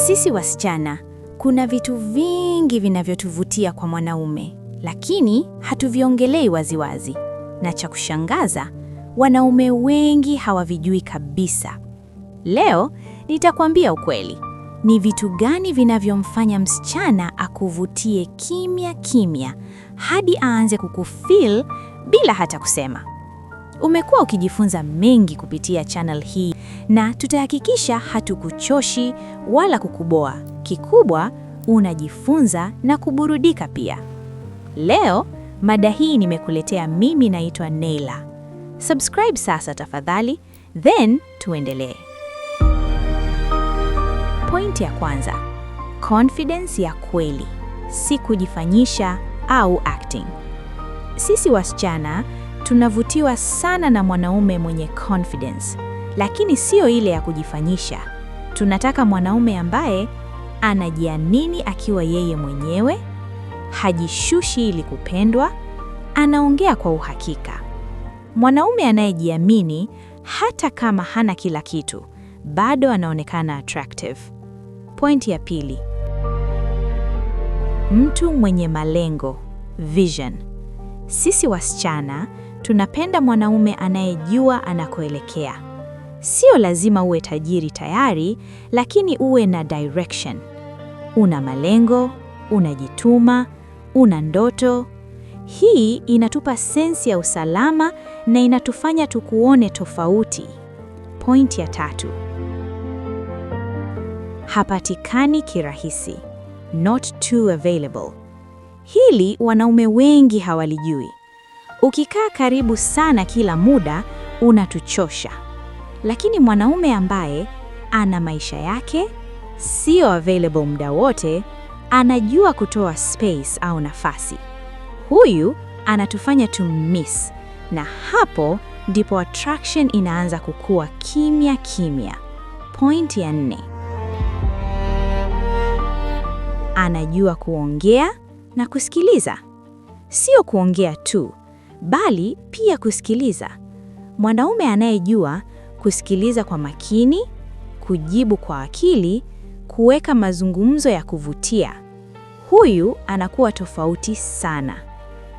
Sisi wasichana, kuna vitu vingi vinavyotuvutia kwa mwanaume, lakini hatuviongelei waziwazi. Na cha kushangaza, wanaume wengi hawavijui kabisa. Leo nitakwambia ukweli. Ni vitu gani vinavyomfanya msichana akuvutie kimya kimya hadi aanze kukufeel bila hata kusema. Umekuwa ukijifunza mengi kupitia channel hii na tutahakikisha hatukuchoshi wala kukuboa. Kikubwa, unajifunza na kuburudika pia. Leo, mada hii nimekuletea mimi, naitwa Neyla. Subscribe sasa tafadhali, then tuendelee. Point ya kwanza, confidence ya kweli, si kujifanyisha au acting. Sisi wasichana tunavutiwa sana na mwanaume mwenye confidence, lakini sio ile ya kujifanyisha. Tunataka mwanaume ambaye anajiamini akiwa yeye mwenyewe, hajishushi ili kupendwa, anaongea kwa uhakika. Mwanaume anayejiamini hata kama hana kila kitu, bado anaonekana attractive. Point ya pili, mtu mwenye malengo, vision. Sisi wasichana tunapenda mwanaume anayejua anakoelekea. Sio lazima uwe tajiri tayari, lakini uwe na direction. Una malengo, unajituma, una ndoto. Hii inatupa sensi ya usalama na inatufanya tukuone tofauti. Point ya tatu, hapatikani kirahisi, not too available. Hili wanaume wengi hawalijui. Ukikaa karibu sana kila muda, unatuchosha. Lakini mwanaume ambaye ana maisha yake, sio available muda wote, anajua kutoa space au nafasi, huyu anatufanya tumiss, na hapo ndipo attraction inaanza kukua kimya kimya. Point ya 4, anajua kuongea na kusikiliza. Sio kuongea tu, bali pia kusikiliza. Mwanaume anayejua kusikiliza kwa makini, kujibu kwa akili, kuweka mazungumzo ya kuvutia, huyu anakuwa tofauti sana.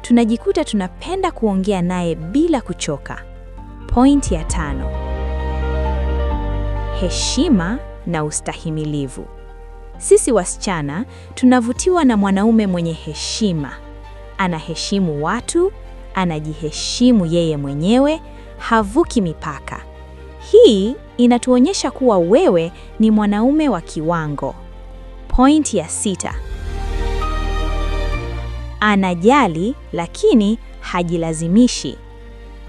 Tunajikuta tunapenda kuongea naye bila kuchoka. Point ya 5, heshima na ustahimilivu. Sisi wasichana tunavutiwa na mwanaume mwenye heshima. Anaheshimu watu, anajiheshimu yeye mwenyewe, havuki mipaka. Hii inatuonyesha kuwa wewe ni mwanaume wa kiwango. Point ya 6, anajali lakini hajilazimishi.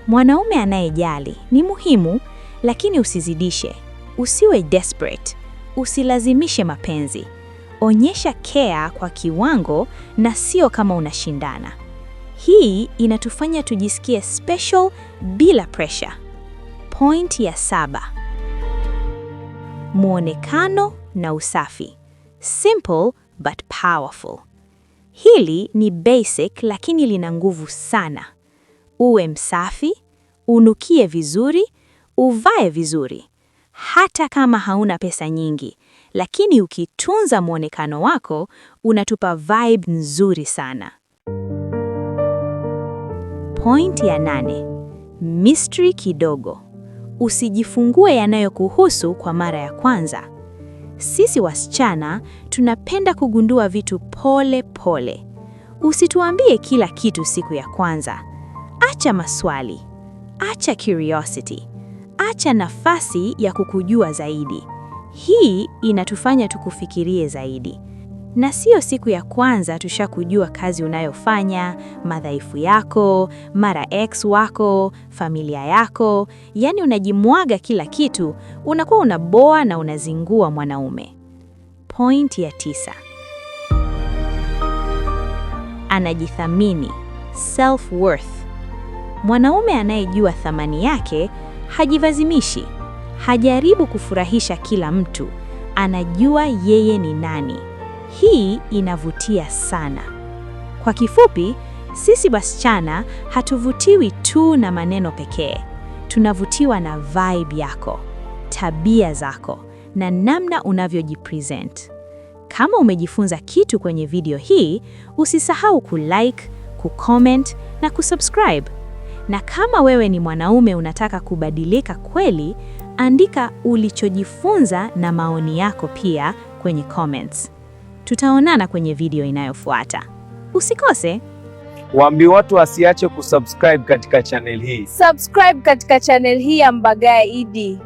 Mwanaume anayejali ni muhimu, lakini usizidishe. Usiwe desperate, usilazimishe mapenzi. Onyesha care kwa kiwango na sio kama unashindana. Hii inatufanya tujisikie special bila pressure. Point ya 7, muonekano na usafi, simple but powerful. Hili ni basic lakini lina nguvu sana. Uwe msafi, unukie vizuri, uvae vizuri. Hata kama hauna pesa nyingi, lakini ukitunza muonekano wako, unatupa vibe nzuri sana. Point ya 8, mystery kidogo. Usijifungue yanayokuhusu kwa mara ya kwanza. Sisi wasichana tunapenda kugundua vitu pole pole. Usituambie kila kitu siku ya kwanza. Acha maswali, acha curiosity, acha nafasi ya kukujua zaidi. Hii inatufanya tukufikirie zaidi. Na sio siku ya kwanza tushakujua kazi unayofanya, madhaifu yako, mara ex wako, familia yako. Yani unajimwaga kila kitu, unakuwa unaboa na unazingua mwanaume. Point ya 9, anajithamini, self-worth. Mwanaume anayejua thamani yake hajivazimishi, hajaribu kufurahisha kila mtu, anajua yeye ni nani. Hii inavutia sana. Kwa kifupi, sisi wasichana hatuvutiwi tu na maneno pekee. Tunavutiwa na vibe yako, tabia zako na namna unavyojipresent. Kama umejifunza kitu kwenye video hii, usisahau kulike, kucomment na kusubscribe. Na kama wewe ni mwanaume unataka kubadilika kweli, andika ulichojifunza na maoni yako pia kwenye comments. Tutaonana kwenye video inayofuata. Usikose. Waambie watu wasiache kusubscribe katika channel hii. Subscribe katika channel hii ya Mbagaya ED.